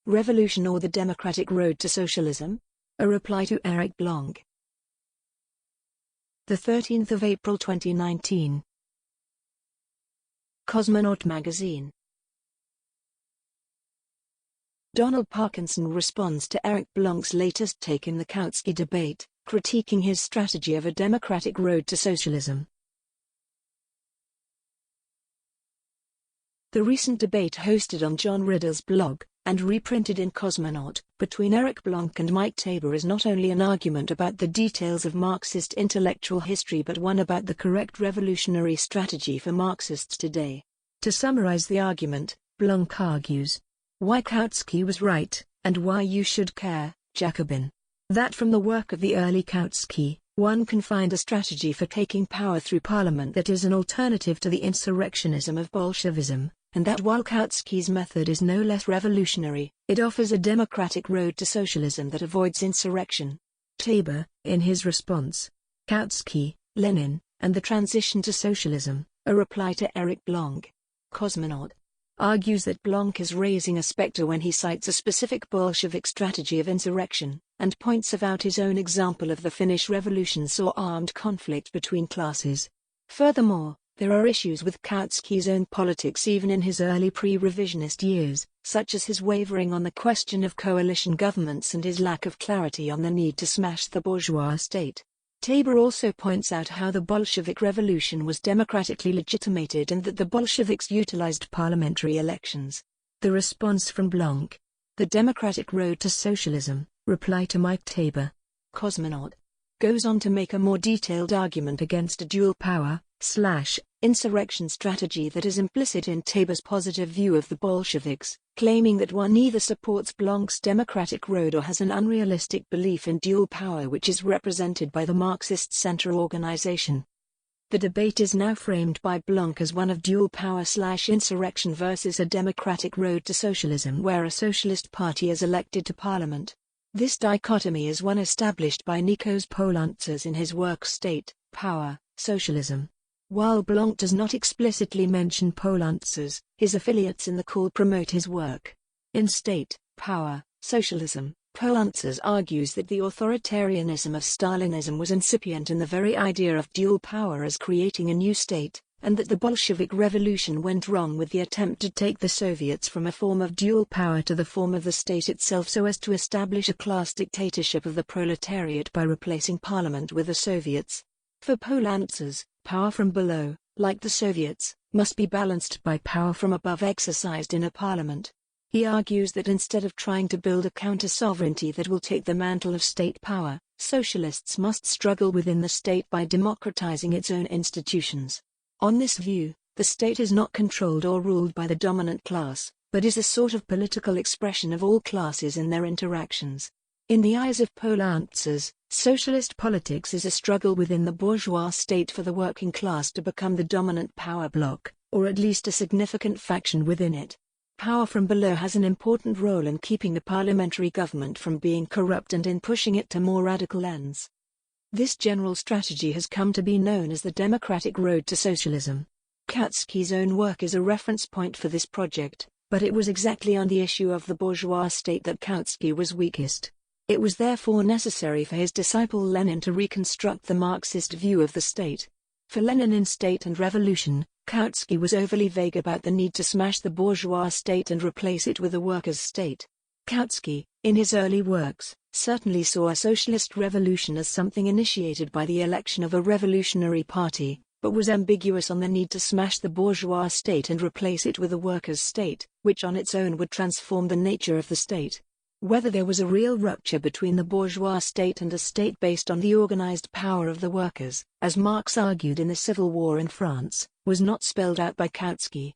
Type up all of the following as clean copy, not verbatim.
Revolution or the Democratic Road to Socialism? A reply to Eric Blanc. 13 April 2019. Cosmonaut magazine. Donald Parkinson responds to Eric Blanc's latest take in the Kautsky debate, critiquing his strategy of a democratic road to socialism. The recent debate hosted on John Riddle's blog, and reprinted in Cosmonaut, between Eric Blanc and Mike Tabor is not only an argument about the details of Marxist intellectual history but one about the correct revolutionary strategy for Marxists today. To summarize the argument, Blanc argues why Kautsky was right, and why you should care, Jacobin. That from the work of the early Kautsky, one can find a strategy for taking power through parliament that is an alternative to the insurrectionism of Bolshevism, and that while Kautsky's method is no less revolutionary, it offers a democratic road to socialism that avoids insurrection. Tabor, in his response, Kautsky, Lenin, and the Transition to Socialism, a reply to Eric Blanc. Cosmonaut argues that Blanc is raising a spectre when he cites a specific Bolshevik strategy of insurrection, and points out his own example of the Finnish Revolution saw armed conflict between classes. Furthermore, there are issues with Kautsky's own politics even in his early pre-revisionist years, such as his wavering on the question of coalition governments and his lack of clarity on the need to smash the bourgeois state. Tabor also points out how the Bolshevik Revolution was democratically legitimated and that the Bolsheviks utilized parliamentary elections. The response from Blanc. The Democratic Road to Socialism, reply to Mike Tabor. Cosmonaut goes on to make a more detailed argument against a dual power, insurrection strategy that is implicit in Tabor's positive view of the Bolsheviks, claiming that one either supports Blanc's democratic road or has an unrealistic belief in dual power which is represented by the Marxist Center organization. The debate is now framed by Blanc as one of dual power/insurrection versus a democratic road to socialism where a socialist party is elected to parliament. This dichotomy is one established by Nikos Poulantzas in his work State, Power, Socialism. While Blanc does not explicitly mention Poulantzas, his affiliates in the call promote his work. In State, Power, Socialism, Poulantzas argues that the authoritarianism of Stalinism was incipient in the very idea of dual power as creating a new state, and that the Bolshevik Revolution went wrong with the attempt to take the Soviets from a form of dual power to the form of the state itself so as to establish a class dictatorship of the proletariat by replacing parliament with the Soviets. For Poulantzas, power from below, like the Soviets, must be balanced by power from above exercised in a parliament. He argues that instead of trying to build a counter-sovereignty that will take the mantle of state power, socialists must struggle within the state by democratizing its own institutions. On this view, the state is not controlled or ruled by the dominant class, but is a sort of political expression of all classes in their interactions. In the eyes of Poulantzas, socialist politics is a struggle within the bourgeois state for the working class to become the dominant power bloc, or at least a significant faction within it. Power from below has an important role in keeping the parliamentary government from being corrupt and in pushing it to more radical ends. This general strategy has come to be known as the Democratic Road to Socialism. Kautsky's own work is a reference point for this project, but it was exactly on the issue of the bourgeois state that Kautsky was weakest. It was therefore necessary for his disciple Lenin to reconstruct the Marxist view of the state. For Lenin in State and Revolution, Kautsky was overly vague about the need to smash the bourgeois state and replace it with a workers' state. Kautsky, in his early works, certainly saw a socialist revolution as something initiated by the election of a revolutionary party, but was ambiguous on the need to smash the bourgeois state and replace it with a workers' state, which on its own would transform the nature of the state. Whether there was a real rupture between the bourgeois state and a state based on the organized power of the workers, as Marx argued in the Civil War in France, was not spelled out by Kautsky.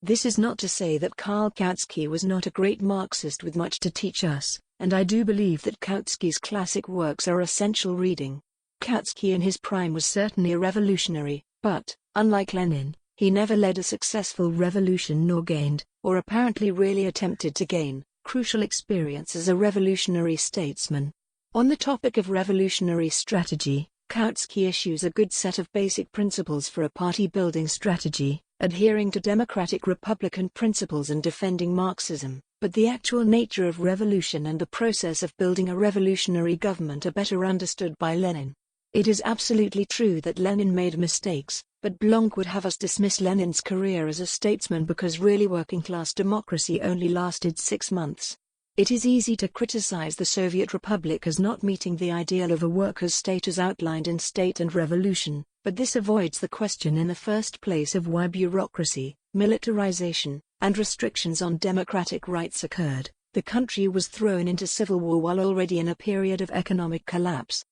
This is not to say that Karl Kautsky was not a great Marxist with much to teach us, and I do believe that Kautsky's classic works are essential reading. Kautsky in his prime was certainly a revolutionary, but, unlike Lenin, he never led a successful revolution nor gained, or apparently really attempted to gain, crucial experience as a revolutionary statesman. On the topic of revolutionary strategy, Kautsky issues a good set of basic principles for a party-building strategy, adhering to democratic republican principles and defending Marxism, but the actual nature of revolution and the process of building a revolutionary government are better understood by Lenin. It is absolutely true that Lenin made mistakes, but Blanc would have us dismiss Lenin's career as a statesman because really working-class democracy only lasted 6 months. It is easy to criticize the Soviet Republic as not meeting the ideal of a workers' state as outlined in State and Revolution, but this avoids the question in the first place of why bureaucracy, militarization, and restrictions on democratic rights occurred. The country was thrown into civil war while already in a period of economic collapse.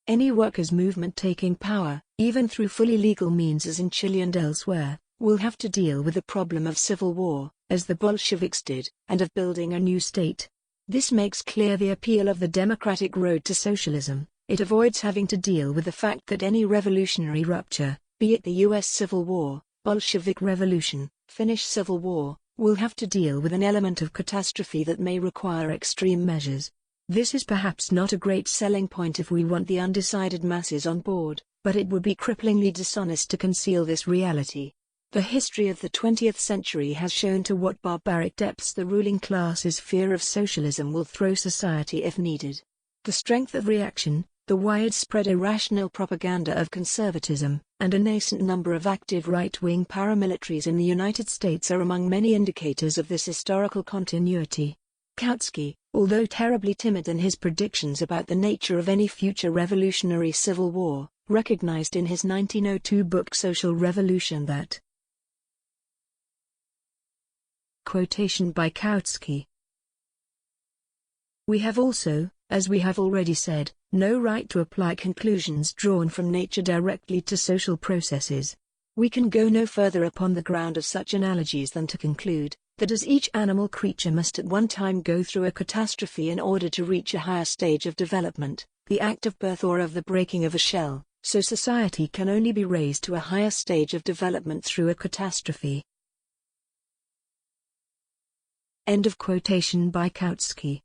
Any workers' movement taking power, even through fully legal means as in Chile and elsewhere, will have to deal with the problem of civil war, as the Bolsheviks did, and of building a new state. This makes clear the appeal of the democratic road to socialism. It avoids having to deal with the fact that any revolutionary rupture, be it the US Civil War, Bolshevik Revolution, Finnish Civil War, will have to deal with an element of catastrophe that may require extreme measures. This is perhaps not a great selling point if we want the undecided masses on board, but it would be cripplingly dishonest to conceal this reality. The history of the 20th century has shown to what barbaric depths the ruling class's fear of socialism will throw society if needed. The strength of reaction, the widespread irrational propaganda of conservatism, and a nascent number of active right-wing paramilitaries in the United States are among many indicators of this historical continuity. Kautsky, although terribly timid in his predictions about the nature of any future revolutionary civil war, recognized in his 1902 book Social Revolution that quotation by Kautsky. We have also, as we have already said, no right to apply conclusions drawn from nature directly to social processes. We can go no further upon the ground of such analogies than to conclude that as each animal creature must at one time go through a catastrophe in order to reach a higher stage of development, the act of birth or of the breaking of a shell, so society can only be raised to a higher stage of development through a catastrophe. End of quotation by Kautsky.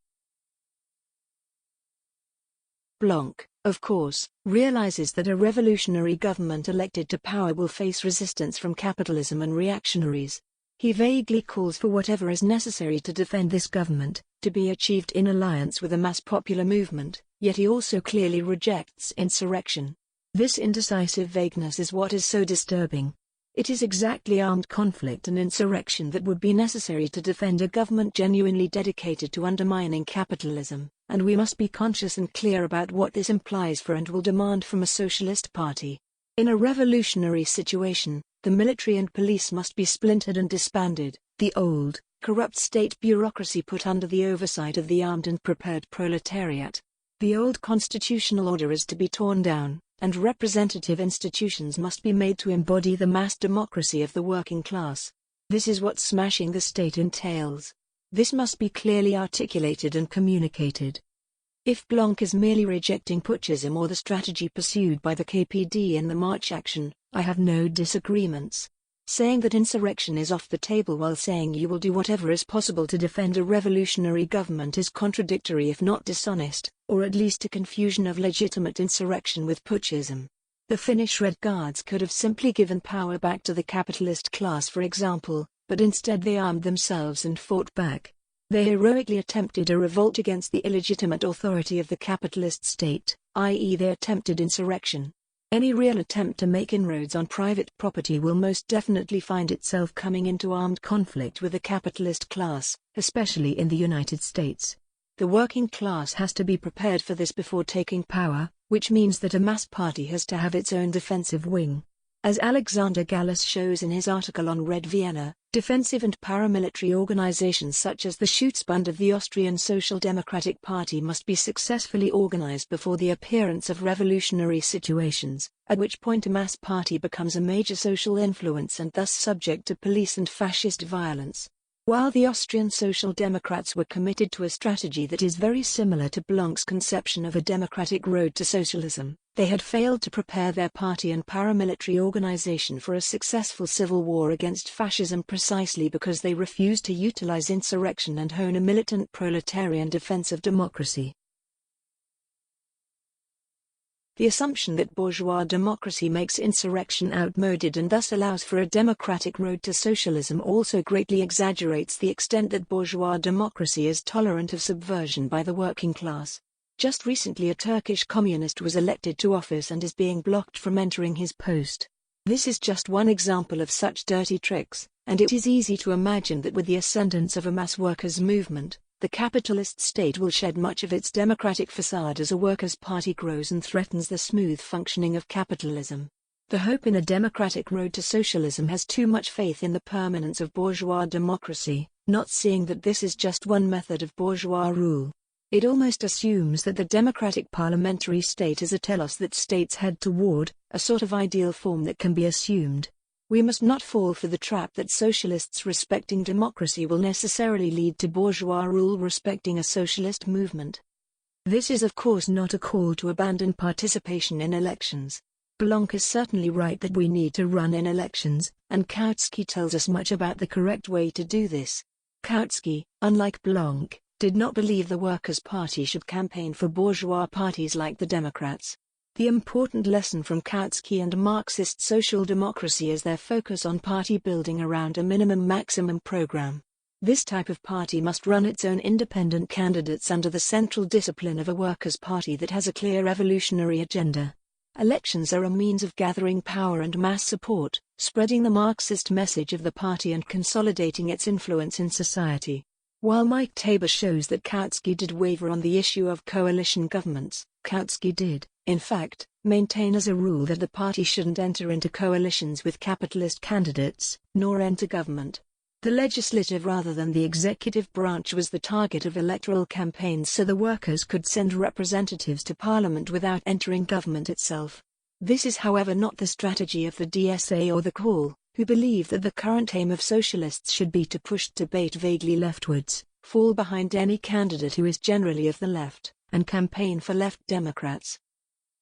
Blanc, of course, realizes that a revolutionary government elected to power will face resistance from capitalism and reactionaries. He vaguely calls for whatever is necessary to defend this government, to be achieved in alliance with a mass popular movement, yet he also clearly rejects insurrection. This indecisive vagueness is what is so disturbing. It is exactly armed conflict and insurrection that would be necessary to defend a government genuinely dedicated to undermining capitalism, and we must be conscious and clear about what this implies for and will demand from a socialist party. In a revolutionary situation, the military and police must be splintered and disbanded, the old, corrupt state bureaucracy put under the oversight of the armed and prepared proletariat. The old constitutional order is to be torn down, and representative institutions must be made to embody the mass democracy of the working class. This is what smashing the state entails. This must be clearly articulated and communicated. If Blanc is merely rejecting putschism or the strategy pursued by the KPD in the March action, I have no disagreements. Saying that insurrection is off the table while saying you will do whatever is possible to defend a revolutionary government is contradictory if not dishonest, or at least a confusion of legitimate insurrection with putschism. The Finnish Red Guards could have simply given power back to the capitalist class, for example, but instead they armed themselves and fought back. They heroically attempted a revolt against the illegitimate authority of the capitalist state, i.e. they attempted insurrection. Any real attempt to make inroads on private property will most definitely find itself coming into armed conflict with the capitalist class, especially in the United States. The working class has to be prepared for this before taking power, which means that a mass party has to have its own defensive wing. As Alexander Gallus shows in his article on Red Vienna, defensive and paramilitary organizations such as the Schutzbund of the Austrian Social Democratic Party must be successfully organized before the appearance of revolutionary situations, at which point a mass party becomes a major social influence and thus subject to police and fascist violence. While the Austrian Social Democrats were committed to a strategy that is very similar to Blanc's conception of a democratic road to socialism, they had failed to prepare their party and paramilitary organization for a successful civil war against fascism precisely because they refused to utilize insurrection and hone a militant proletarian defense of democracy. The assumption that bourgeois democracy makes insurrection outmoded and thus allows for a democratic road to socialism also greatly exaggerates the extent that bourgeois democracy is tolerant of subversion by the working class. Just recently a Turkish communist was elected to office and is being blocked from entering his post. This is just one example of such dirty tricks, and it is easy to imagine that with the ascendance of a mass workers' movement, the capitalist state will shed much of its democratic facade as a workers' party grows and threatens the smooth functioning of capitalism. The hope in a democratic road to socialism has too much faith in the permanence of bourgeois democracy, not seeing that this is just one method of bourgeois rule. It almost assumes that the democratic parliamentary state is a telos that states head toward, a sort of ideal form that can be assumed. We must not fall for the trap that socialists respecting democracy will necessarily lead to bourgeois rule respecting a socialist movement. This is of course not a call to abandon participation in elections. Blanc is certainly right that we need to run in elections, and Kautsky tells us much about the correct way to do this. Kautsky, unlike Blanc, did not believe the Workers' Party should campaign for bourgeois parties like the Democrats. The important lesson from Kautsky and Marxist social democracy is their focus on party building around a minimum-maximum program. This type of party must run its own independent candidates under the central discipline of a workers' party that has a clear revolutionary agenda. Elections are a means of gathering power and mass support, spreading the Marxist message of the party and consolidating its influence in society. While Mike Tabor shows that Kautsky did waver on the issue of coalition governments, Kautsky did, in fact, maintain as a rule that the party shouldn't enter into coalitions with capitalist candidates, nor enter government. The legislative rather than the executive branch was the target of electoral campaigns so the workers could send representatives to parliament without entering government itself. This is however not the strategy of the DSA or the Call, who believe that the current aim of socialists should be to push debate vaguely leftwards, fall behind any candidate who is generally of the left, and campaign for left Democrats.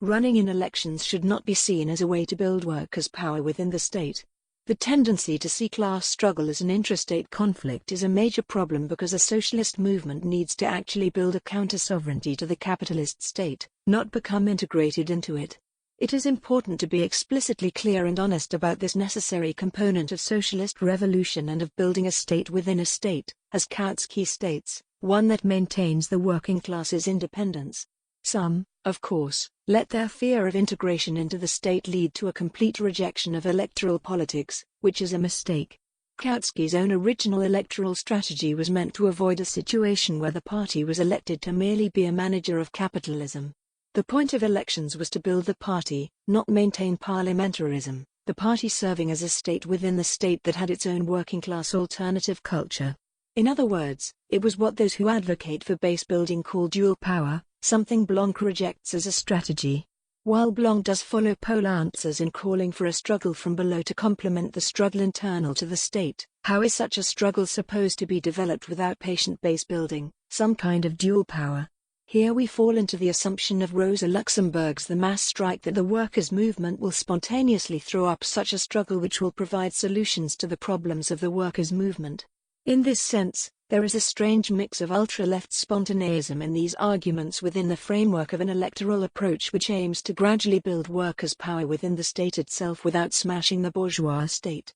Running in elections should not be seen as a way to build workers' power within the state. The tendency to see class struggle as an intrastate conflict is a major problem because a socialist movement needs to actually build a counter-sovereignty to the capitalist state, not become integrated into it. It is important to be explicitly clear and honest about this necessary component of socialist revolution and of building a state within a state, as Kautsky states, one that maintains the working class's independence. Some, of course, let their fear of integration into the state lead to a complete rejection of electoral politics, which is a mistake. Kautsky's own original electoral strategy was meant to avoid a situation where the party was elected to merely be a manager of capitalism. The point of elections was to build the party, not maintain parliamentarism, the party serving as a state within the state that had its own working-class alternative culture. In other words, it was what those who advocate for base building call dual power, something Blanc rejects as a strategy. While Blanc does follow Pohl answers in calling for a struggle from below to complement the struggle internal to the state, how is such a struggle supposed to be developed without patient base building, some kind of dual power? Here we fall into the assumption of Rosa Luxemburg's The Mass Strike that the workers' movement will spontaneously throw up such a struggle which will provide solutions to the problems of the workers' movement. In this sense, there is a strange mix of ultra-left spontaneism in these arguments within the framework of an electoral approach which aims to gradually build workers' power within the state itself without smashing the bourgeois state.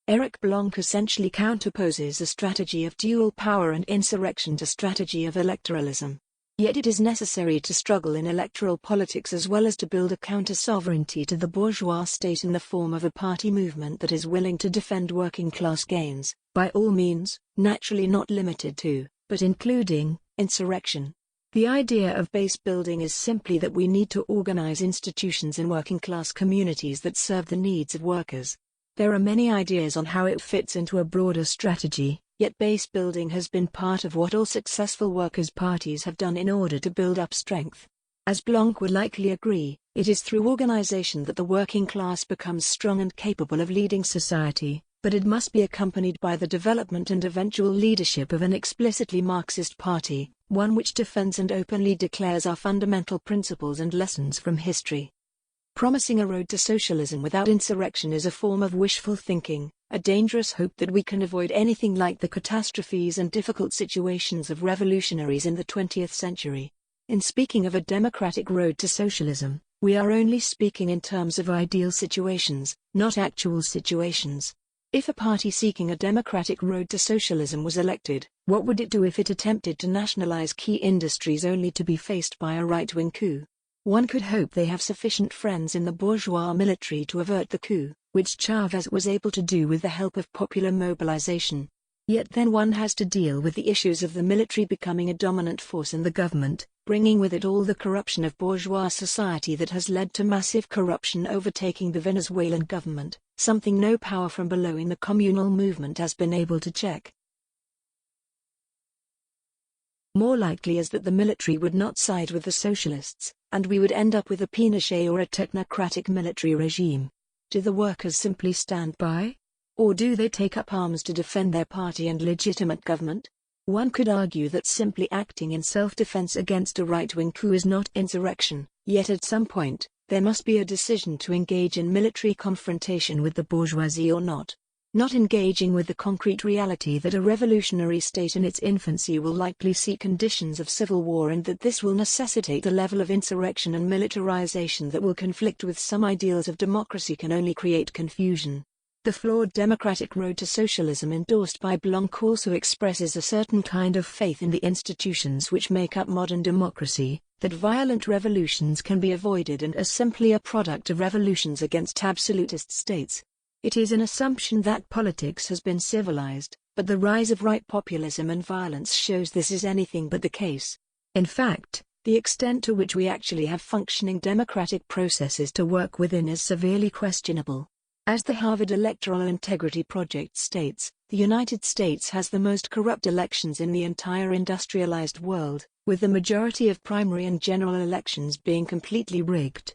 Eric Blanc essentially counterposes a strategy of dual power and insurrection to strategy of electoralism. Yet it is necessary to struggle in electoral politics as well as to build a counter-sovereignty to the bourgeois state in the form of a party movement that is willing to defend working-class gains, by all means, naturally not limited to, but including, insurrection. The idea of base building is simply that we need to organize institutions in working-class communities that serve the needs of workers. There are many ideas on how it fits into a broader strategy. Yet base building has been part of what all successful workers' parties have done in order to build up strength. As Blanc would likely agree, it is through organization that the working class becomes strong and capable of leading society, but it must be accompanied by the development and eventual leadership of an explicitly Marxist party, one which defends and openly declares our fundamental principles and lessons from history. Promising a road to socialism without insurrection is a form of wishful thinking, a dangerous hope that we can avoid anything like the catastrophes and difficult situations of revolutionaries in the 20th century. In speaking of a democratic road to socialism, We are only speaking in terms of ideal situations, not actual situations. If a party seeking a democratic road to socialism was elected, what would it do if it attempted to nationalize key industries only to be faced by a right-wing coup? One could hope they have sufficient friends in the bourgeois military to avert the coup, which Chavez was able to do with the help of popular mobilization. Yet then one has to deal with the issues of the military becoming a dominant force in the government, bringing with it all the corruption of bourgeois society that has led to massive corruption overtaking the Venezuelan government, something no power from below in the communal movement has been able to check. More likely is that the military would not side with the socialists, and we would end up with a Pinochet or a technocratic military regime. Do the workers simply stand by? Or do they take up arms to defend their party and legitimate government? One could argue that simply acting in self-defense against a right-wing coup is not insurrection, yet at some point, there must be a decision to engage in military confrontation with the bourgeoisie or not. Not engaging with the concrete reality that a revolutionary state in its infancy will likely see conditions of civil war and that this will necessitate a level of insurrection and militarization that will conflict with some ideals of democracy can only create confusion. The flawed democratic road to socialism endorsed by Blanc also expresses a certain kind of faith in the institutions which make up modern democracy, that violent revolutions can be avoided and are simply a product of revolutions against absolutist states. It is an assumption that politics has been civilized, but the rise of right populism and violence shows this is anything but the case. In fact, the extent to which we actually have functioning democratic processes to work within is severely questionable. As the Harvard Electoral Integrity Project states, the United States has the most corrupt elections in the entire industrialized world, with the majority of primary and general elections being completely rigged.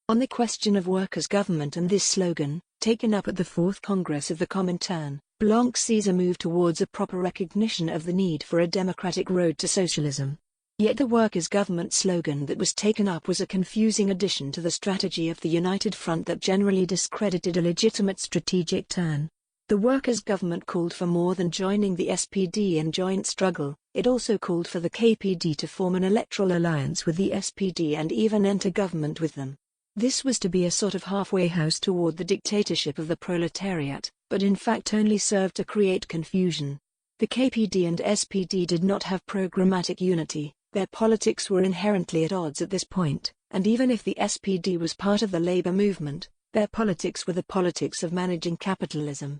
On the question of workers' government and this slogan, taken up at the Fourth Congress of the Comintern, Blanc sees a move towards a proper recognition of the need for a democratic road to socialism. Yet the workers' government slogan that was taken up was a confusing addition to the strategy of the United Front that generally discredited a legitimate strategic turn. The workers' government called for more than joining the SPD in joint struggle, it also called for the KPD to form an electoral alliance with the SPD and even enter government with them. This was to be a sort of halfway house toward the dictatorship of the proletariat, but in fact only served to create confusion. The KPD and SPD did not have programmatic unity. Their politics were inherently at odds at this point, and even if the SPD was part of the labor movement, their politics were the politics of managing capitalism.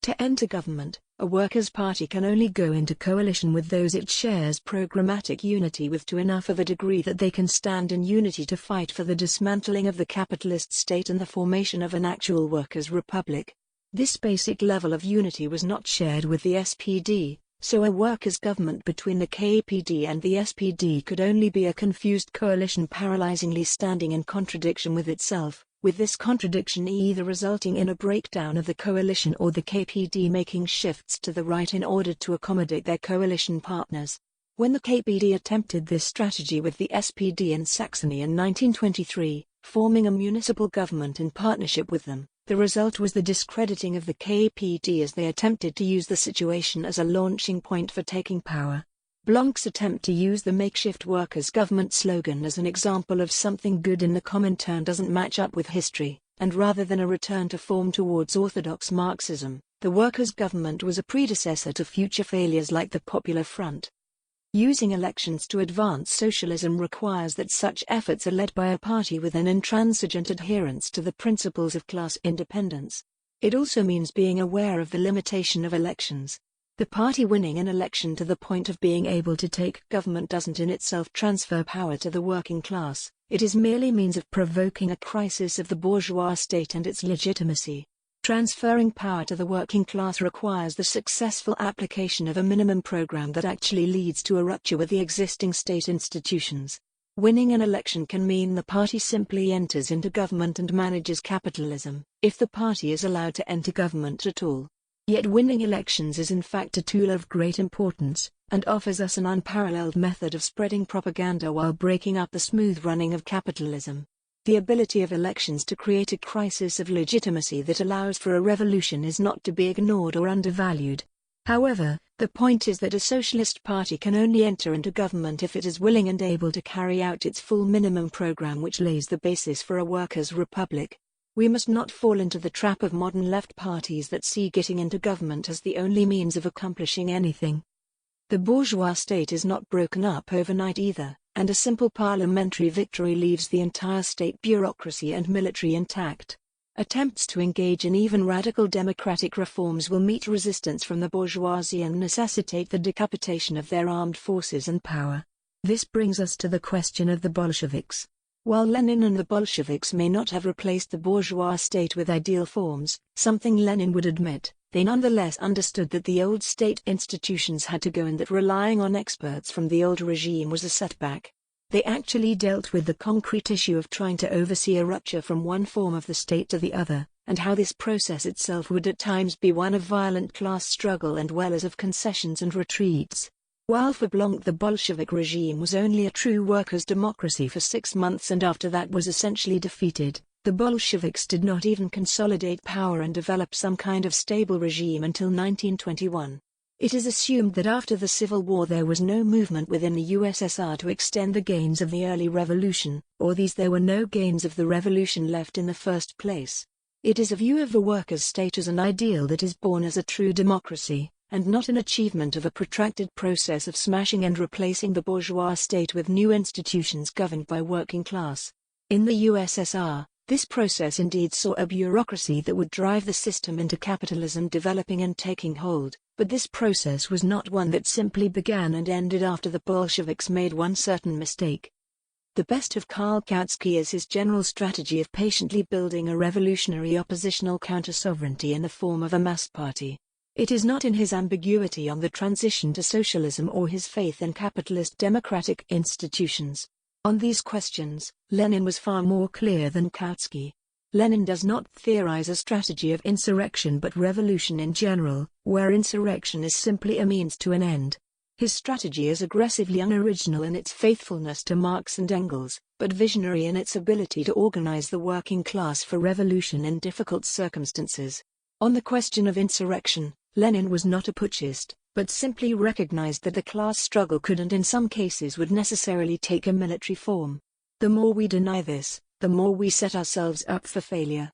To enter government, a workers' party can only go into coalition with those it shares programmatic unity with to enough of a degree that they can stand in unity to fight for the dismantling of the capitalist state and the formation of an actual workers' republic. This basic level of unity was not shared with the SPD. So a workers' government between the KPD and the SPD could only be a confused coalition paralyzingly standing in contradiction with itself, with this contradiction either resulting in a breakdown of the coalition or the KPD making shifts to the right in order to accommodate their coalition partners. When the KPD attempted this strategy with the SPD in Saxony in 1923, forming a municipal government in partnership with them, the result was the discrediting of the KPD as they attempted to use the situation as a launching point for taking power. Blanc's attempt to use the makeshift workers' government slogan as an example of something good in the Comintern doesn't match up with history, and rather than a return to form towards orthodox Marxism, the workers' government was a predecessor to future failures like the Popular Front. Using elections to advance socialism requires that such efforts are led by a party with an intransigent adherence to the principles of class independence. It also means being aware of the limitation of elections. The party winning an election to the point of being able to take government doesn't in itself transfer power to the working class, it is merely means of provoking a crisis of the bourgeois state and its legitimacy. Transferring power to the working class requires the successful application of a minimum program that actually leads to a rupture with the existing state institutions. Winning an election can mean the party simply enters into government and manages capitalism, if the party is allowed to enter government at all. Yet winning elections is in fact a tool of great importance, and offers us an unparalleled method of spreading propaganda while breaking up the smooth running of capitalism. The ability of elections to create a crisis of legitimacy that allows for a revolution is not to be ignored or undervalued. However, the point is that a socialist party can only enter into government if it is willing and able to carry out its full minimum program, which lays the basis for a workers' republic. We must not fall into the trap of modern left parties that see getting into government as the only means of accomplishing anything. The bourgeois state is not broken up overnight either, and a simple parliamentary victory leaves the entire state bureaucracy and military intact. Attempts to engage in even radical democratic reforms will meet resistance from the bourgeoisie and necessitate the decapitation of their armed forces and power. This brings us to the question of the Bolsheviks. While Lenin and the Bolsheviks may not have replaced the bourgeois state with ideal forms, something Lenin would admit, they nonetheless understood that the old state institutions had to go and that relying on experts from the old regime was a setback. They actually dealt with the concrete issue of trying to oversee a rupture from one form of the state to the other, and how this process itself would at times be one of violent class struggle and well as of concessions and retreats. While for Blanc the Bolshevik regime was only a true workers' democracy for 6 months and after that was essentially defeated, the Bolsheviks did not even consolidate power and develop some kind of stable regime until 1921. It is assumed that after the Civil War there was no movement within the USSR to extend the gains of the early revolution, or there were no gains of the revolution left in the first place. It is a view of the workers' state as an ideal that is born as a true democracy, and not an achievement of a protracted process of smashing and replacing the bourgeois state with new institutions governed by working class. In the USSR, this process indeed saw a bureaucracy that would drive the system into capitalism developing and taking hold, but this process was not one that simply began and ended after the Bolsheviks made one certain mistake. The best of Karl Kautsky is his general strategy of patiently building a revolutionary oppositional counter-sovereignty in the form of a mass party. It is not in his ambiguity on the transition to socialism or his faith in capitalist democratic institutions. On these questions, Lenin was far more clear than Kautsky. Lenin does not theorize a strategy of insurrection but revolution in general, where insurrection is simply a means to an end. His strategy is aggressively unoriginal in its faithfulness to Marx and Engels, but visionary in its ability to organize the working class for revolution in difficult circumstances. On the question of insurrection, Lenin was not a putschist, but simply recognized that the class struggle could and in some cases would necessarily take a military form. The more we deny this, the more we set ourselves up for failure.